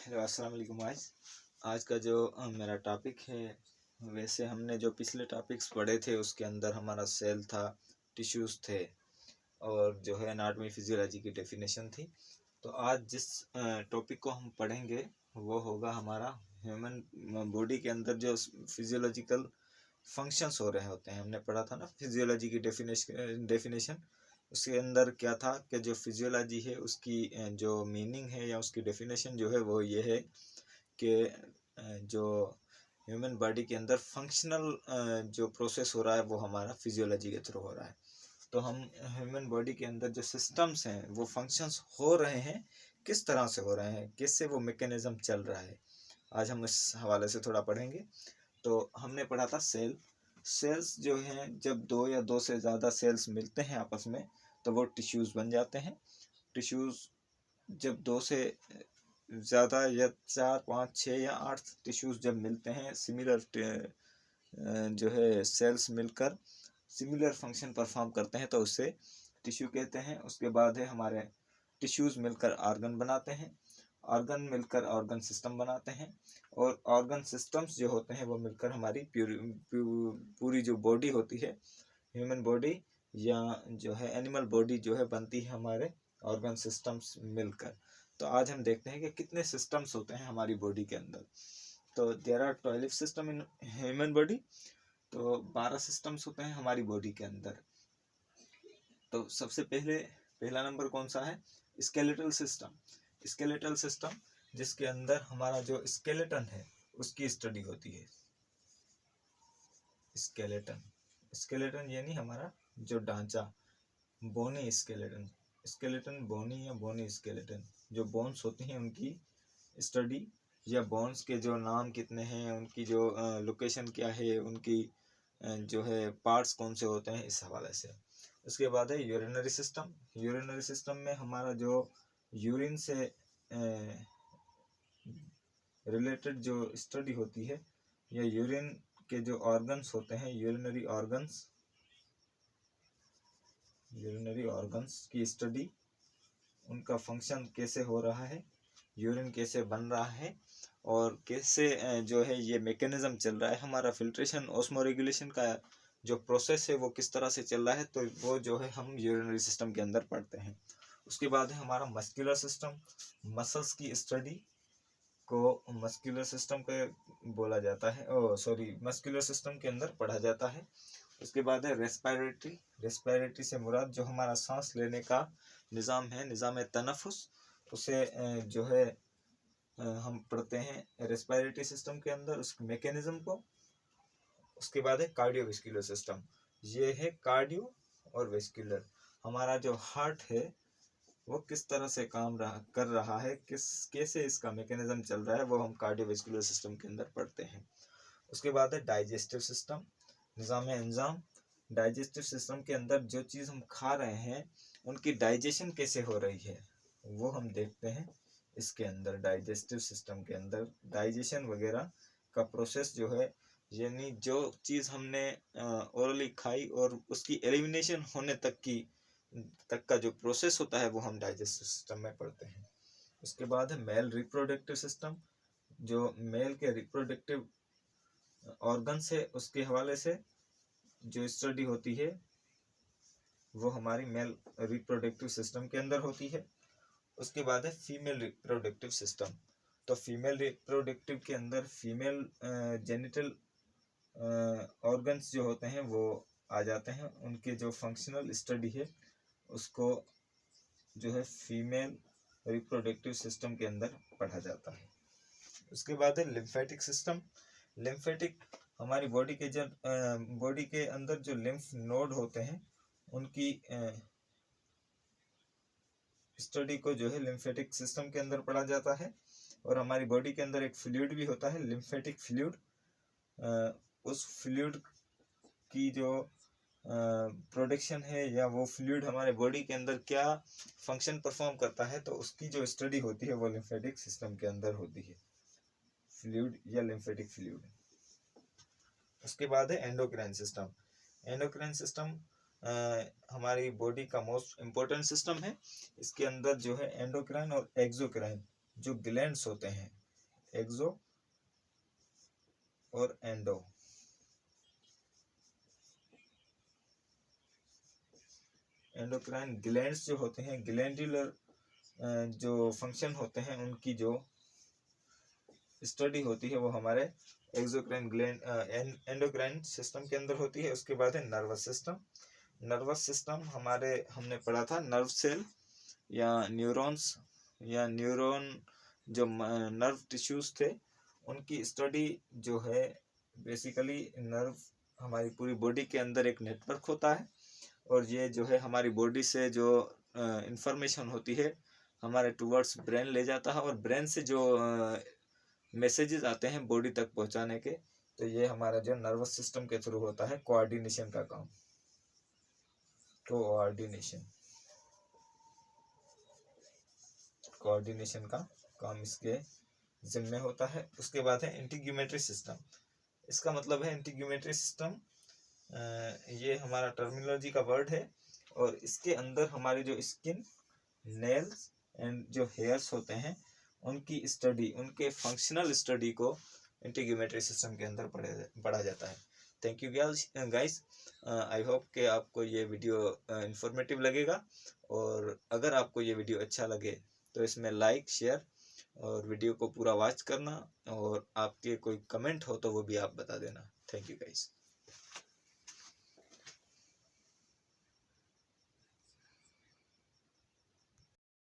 Hello अस्सलाम वालेकुम। आज का जो मेरा टॉपिक है, वैसे हमने जो पिछले टॉपिक्स पढ़े थे उसके अंदर हमारा सेल था, टिश्यूज़ थे और जो है एनाटॉमी फिजियोलॉजी की डेफिनेशन थी। तो आज जिस टॉपिक को हम पढ़ेंगे वो होगा हमारा ह्यूमन बॉडी के अंदर जो फिजियोलॉजिकल फंक्शंस हो रहे होते हैं। हमने पढ़ा था ना फिजियोलॉजी की डेफिनेशन। उसके अंदर क्या था कि जो फिजियोलॉजी है उसकी जो मीनिंग है या उसकी डेफिनेशन जो है वो ये है कि जो ह्यूमन बॉडी के अंदर फंक्शनल जो प्रोसेस हो रहा है वो हमारा फिजियोलॉजी के थ्रू हो रहा है। तो हम ह्यूमन बॉडी के अंदर जो सिस्टम्स हैं वो फंक्शंस हो रहे हैं, किस तरह से हो रहे हैं, किससे वो मैकेनिज्म चल रहा है, आज हम इस हवाले से थोड़ा पढ़ेंगे। तो हमने पढ़ा था सेल्स जो हैं, जब दो या दो से ज़्यादा सेल्स मिलते हैं आपस में तो वो टिश्यूज़ बन जाते हैं। टिश्यूज़ जब दो से ज़्यादा या 4, 5, 6 या 8 टिश्यूज़ जब मिलते हैं, सिमिलर जो है सेल्स मिलकर सिमिलर फंक्शन परफॉर्म करते हैं तो उससे टिश्यू कहते हैं। उसके बाद है हमारे टिश्यूज़ मिलकर ऑर्गन बनाते हैं, ऑर्गन मिलकर ऑर्गन सिस्टम बनाते हैं और ऑर्गन सिस्टम्स जो होते हैं वो मिलकर हमारी पूरी जो बॉडी होती है, ह्यूमन बॉडी या जो है एनिमल बॉडी जो है बनती है हमारे ऑर्गन सिस्टम्स मिलकर। तो आज हम देखते हैं कि कितने सिस्टम्स होते हैं हमारी बॉडी के अंदर। तो there are 12 system in human body. तो 12 सिस्टम्स होते हैं हमारी बॉडी के अंदर। तो सबसे पहला नंबर कौन सा है? Skeletal system. स्केलेटल सिस्टम जिसके अंदर हमारा जो स्केलेटन है उसकी स्टडी होती है। स्केलेटन यानी हमारा जो ढांचा, बोनी स्केलेटन। स्केलेटन बोनी या बोनी स्केलेटन, जो बोन्स होती हैं उनकी स्टडी, या बोन्स के जो नाम कितने हैं, उनकी जो लोकेशन क्या है, उनकी जो है पार्ट्स कौन से होते हैं, इस हवाले से। उसके बाद है यूरिनरी सिस्टम। यूरिनरी सिस्टम में हमारा जो यूरिन से रिलेटेड जो स्टडी होती है, या यूरिन के जो ऑर्गन्स होते हैं, यूरिनरी ऑर्गन्स की स्टडी, उनका फंक्शन कैसे हो रहा है, यूरिन कैसे बन रहा है और कैसे जो है ये मैकेनिज्म चल रहा है, हमारा फिल्ट्रेशन ऑस्मो रेगुलेशन का जो प्रोसेस है वो किस तरह से चल रहा है, तो वो जो है हम यूरिनरी सिस्टम के अंदर पढ़ते हैं। उसके बाद है हमारा मस्कुलर सिस्टम। मसल्स की स्टडी को मस्कुलर सिस्टम का बोला जाता है, मस्कुलर सिस्टम के अंदर पढ़ा जाता है। उसके बाद है रेस्पिरेटरी से मुराद जो हमारा सांस लेने का निज़ाम है, निज़ाम तनफ़ुस, उसे जो है हम पढ़ते हैं रेस्पिरेटरी सिस्टम के अंदर, उस मैकेनिज्म को। उसके बाद है कार्डियोवैस्कुलर सिस्टम। ये है कार्डियो और वेस्कुलर, हमारा जो हार्ट है वो किस तरह से कर रहा है, कैसे इसका मैकेनिज्म चल रहा है, वो हम कार्डियोवैस्कुलर सिस्टम के अंदर पढ़ते हैं। उसके बाद है डाइजेस्टिव सिस्टम, निज़ाम एंजाम। डाइजेस्टिव सिस्टम के अंदर जो चीज़ हम खा रहे हैं उनकी डाइजेशन कैसे हो रही है वो हम देखते हैं इसके अंदर। डाइजेस्टिव सिस्टम के अंदर डाइजेशन वगैरह का प्रोसेस जो है, यानी जो चीज़ हमने ओरली खाई और उसकी एलिमिनेशन होने तक का जो प्रोसेस होता है वो हम डाइजेस्टिव सिस्टम में पढ़ते हैं। उसके बाद है मेल रिप्रोडक्टिव सिस्टम। जो मेल के रिप्रोडक्टिव ऑर्गन्स है उसके हवाले से जो स्टडी होती है वो हमारी मेल रिप्रोडक्टिव सिस्टम के अंदर होती है। उसके बाद है फीमेल रिप्रोडक्टिव सिस्टम। तो फीमेल रिप्रोडक्टिव के अंदर फीमेल जेनिटल ऑर्गन्स जो होते हैं वो आ जाते हैं, उनके जो फंक्शनल स्टडी है उसको जो है फीमेल रिप्रोडक्टिव सिस्टम के अंदर पढ़ा जाता है। उसके बाद है लिम्फेटिक सिस्टम। लिम्फेटिक हमारी बॉडी के अंदर जो लिम्फ नोड होते हैं उनकी स्टडी को जो है लिम्फेटिक सिस्टम के अंदर पढ़ा जाता है। और हमारी बॉडी के अंदर एक फ्लूइड भी होता है, लिम्फेटिक फ्लूइड। उस फ्लूइड की जो प्रोडक्शन है या वो फ्लूइड हमारे बॉडी के अंदर क्या फंक्शन परफॉर्म करता है, तो उसकी जो स्टडी होती है वो लिम्फेटिक सिस्टम के अंदर होती है, फ्लूइड या लिम्फेटिक फ्लूइड। उसके बाद है एंडोक्राइन सिस्टम। एंडोक्राइन सिस्टम हमारी बॉडी का मोस्ट इम्पोर्टेंट सिस्टम है। इसके अंदर जो है एंडोक्राइन और एक्सोक्राइन जो ग्लैंड्स होते हैं एक्सो और एंडो। एंडोक्राइन ग्लैंड्स जो होते हैं, ग्लैंडुलर जो फंक्शन होते हैं, उनकी जो स्टडी होती है वो हमारे एक्सोक्राइन ग्लैंड एंडोक्राइन सिस्टम के अंदर होती है। उसके बाद है नर्वस सिस्टम। नर्वस सिस्टम हमारे हमने पढ़ा था नर्व सेल या न्यूरॉन्स या न्यूरॉन जो नर्व टिश्यूज थे उनकी स्टडी जो है, बेसिकली नर्व हमारी पूरी बॉडी के अंदर एक नेटवर्क होता है और ये जो है हमारी बॉडी से जो इंफॉर्मेशन होती है हमारे टुवर्ड्स ब्रेन ले जाता है और ब्रेन से जो मैसेजेस आते हैं बॉडी तक पहुंचाने के, तो ये हमारा जो नर्वस सिस्टम के थ्रू होता है कोऑर्डिनेशन का काम। कोऑर्डिनेशन का काम इसके जिम्मे होता है। उसके बाद है इंटीग्यूमेटरी सिस्टम। इसका मतलब है इंटीग्यूमेटरी सिस्टम, ये हमारा टर्मिनोलॉजी का वर्ड है और इसके अंदर हमारे जो स्किन, नेल्स एंड जो हेयर्स होते हैं उनकी स्टडी, उनके फंक्शनल स्टडी को इंटीग्यूमेटरी सिस्टम के अंदर पढ़ा जाता है। Thank you guys, I hope कि आपको ये वीडियो इंफॉर्मेटिव लगेगा और अगर आपको ये वीडियो अच्छा लगे तो इसमें लाइक, शेयर और वीडियो को पूरा वॉच करना और आपके कोई कमेंट हो तो वो भी आप बता देना। Thank you guys.